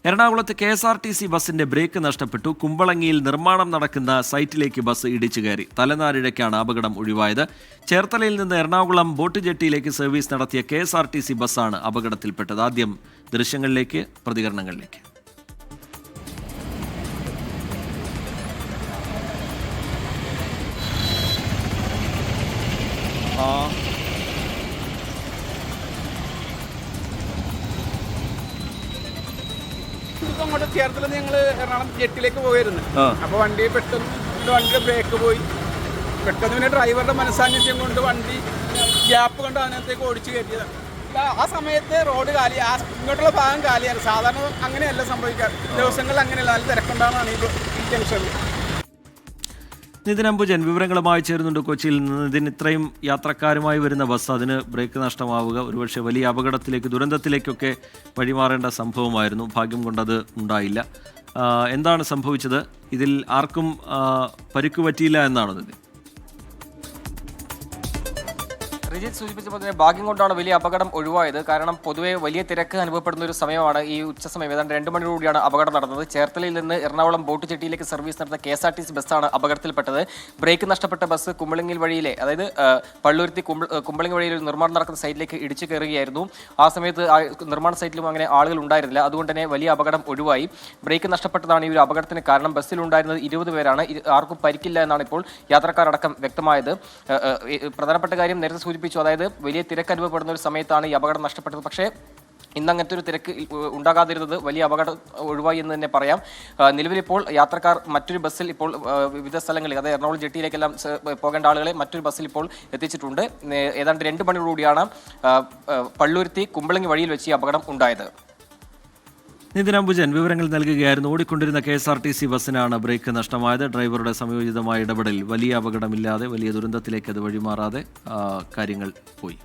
എറണാകുളത്ത് KSRTC ബസിന്റെ break നഷ്ടപ്പെട്ടു. കുമ്പളങ്ങിയിൽ നിർമ്മാണം നടക്കുന്ന സൈറ്റിലേക്ക് ബസ് ഇടിച്ചു കയറി. തലനാരിഴയ്ക്കാണ് അപകടം ഒഴിവായത്. ചേർത്തലയിൽ നിന്ന് എറണാകുളം ബോട്ട് ജെട്ടിയിലേക്ക് സർവീസ് നടത്തിയ KSRTC ബസ്സാണ് അപകടത്തിൽപ്പെട്ടത്. ആദ്യം ദൃശ്യങ്ങളിലേക്ക്, പ്രതികരണങ്ങളിലേക്ക്. അങ്ങോട്ട് ചേർത്തല ഞങ്ങൾ എറണാകുളം ജെട്ടിലേക്ക് പോയിരുന്നു. അപ്പോൾ വണ്ടി പെട്ടെന്ന് വണ്ടിയുടെ ബ്രേക്ക് പോയി. പെട്ടെന്ന് പിന്നെ ഡ്രൈവറുടെ മനസ്സാന്നിധ്യം കൊണ്ട് വണ്ടി ഗ്യാപ്പ് കൊണ്ട് അതിനകത്തേക്ക് ഓടിച്ചു കയറ്റിയതാണ്. ആ സമയത്ത് റോഡ് കാലി, ഇങ്ങോട്ടുള്ള ഭാഗം കാലിയാണ്. സാധാരണ അങ്ങനെയല്ല സംഭവിക്കാറ്. ദിവസങ്ങളിൽ അങ്ങനെയല്ല, നല്ല തിരക്കുണ്ടാകുന്നതാണ് ഈ ജംഗ്ഷനിൽ. നിതിൻ അംബുജൻ വിവരങ്ങളുമായി ചേരുന്നുണ്ട് കൊച്ചിയിൽ നിന്ന്. ഇതിന് ഇത്രയും യാത്രക്കാരുമായി വരുന്ന ബസ്, അതിന് ബ്രേക്ക് നഷ്ടമാവുക ഒരുപക്ഷെ വലിയ അപകടത്തിലേക്ക്, ദുരന്തത്തിലേക്കൊക്കെ വഴിമാറേണ്ട സംഭവമായിരുന്നു. ഭാഗ്യം കൊണ്ടത് ഉണ്ടായില്ല. എന്താണ് സംഭവിച്ചത്? ഇതിൽ ആർക്കും പരിക്ക് പറ്റിയില്ല എന്നാണ് നിതിൻ? റിജിത്ത് സൂചിപ്പിച്ചപ്പോൾ തന്നെ ഭാഗ്യം കൊണ്ടാണ് വലിയ അപകടം ഒഴിവായത്. കാരണം പൊതുവെ വലിയ തിരക്ക് അനുഭവപ്പെടുന്ന ഒരു സമയമാണ് ഈ ഉച്ചസമയം. ഏതാണ്ട് 2 മണിയോടുകൂടിയാണ് അപകടം നടന്നത്. ചേർത്തലയിൽ നിന്ന് എറണാകുളം ബോട്ട് ജെട്ടിയിലേക്ക് സർവീസ് നടത്തുന്ന KSRTC ബസ്സാണ് അപകടത്തിൽപ്പെട്ടത്. ബ്രേക്ക് നഷ്ടപ്പെട്ട ബസ് കുമ്പളങ്ങിൽ വഴിയിലെ, അതായത് പള്ളുരുത്തി കുമ്പളങ്ങി വഴിയിൽ ഒരു നിർമ്മാണം നടക്കുന്ന സൈറ്റിലേക്ക് ഇടിച്ചു കയറുകയായിരുന്നു. ആ സമയത്ത് നിർമ്മാണ സൈറ്റിലും അങ്ങനെ ആളുകൾ ഉണ്ടായിരുന്നില്ല. അതുകൊണ്ട് തന്നെ വലിയ അപകടം ഒഴിവായി. ബ്രേക്ക് നഷ്ടപ്പെട്ടതാണ് ഈ ഒരു അപകടത്തിന് കാരണം. ബസ്സിലുണ്ടായിരുന്നത് 20 പേരാണ്. ആർക്കും പരിക്കില്ല എന്നാണ് ഇപ്പോൾ യാത്രക്കാരടക്കം വ്യക്തമായത്. പ്രധാനപ്പെട്ട കാര്യം നേരത്തെ സൂചിപ്പിച്ചു, അതായത് വലിയ തിരക്ക് അനുഭവപ്പെടുന്ന ഒരു സമയത്താണ് ഈ അപകടം നഷ്ടപ്പെട്ടത്. പക്ഷേ ഇന്ന് അങ്ങനത്തെ ഒരു തിരക്ക് ഉണ്ടാകാതിരുന്നത് വലിയ അപകടം ഒഴിവായി എന്ന് തന്നെ പറയാം. നിലവിലിപ്പോൾ യാത്രക്കാർ മറ്റൊരു ബസ്സിൽ ഇപ്പോൾ വിവിധ സ്ഥലങ്ങളിൽ, അതായത് എറണാകുളം ജെട്ടിയിലേക്കെല്ലാം പോകേണ്ട ആളുകളെ മറ്റൊരു ബസ്സിൽ ഇപ്പോൾ എത്തിച്ചിട്ടുണ്ട്. ഏതാണ്ട് 2 മണിയോടുകൂടിയാണ് പള്ളുരുത്തി കുമ്പളങ്ങി വഴിയിൽ വെച്ച് ഈ അപകടം ഉണ്ടായത്. നിതിൻ അംബുജൻ വിവരങ്ങൾ നൽകുകയായിരുന്നു. ഓടിക്കൊണ്ടിരുന്ന KSRTC ബസ്സിനാണ് ബ്രേക്ക് നഷ്ടമായത്. ഡ്രൈവറുടെ സമയോചിതമായ ഇടപെടൽ വലിയ അപകടമില്ലാതെ, വലിയ ദുരന്തത്തിലേക്ക് അത് വഴിമാറാതെ കാര്യങ്ങൾ പോയി.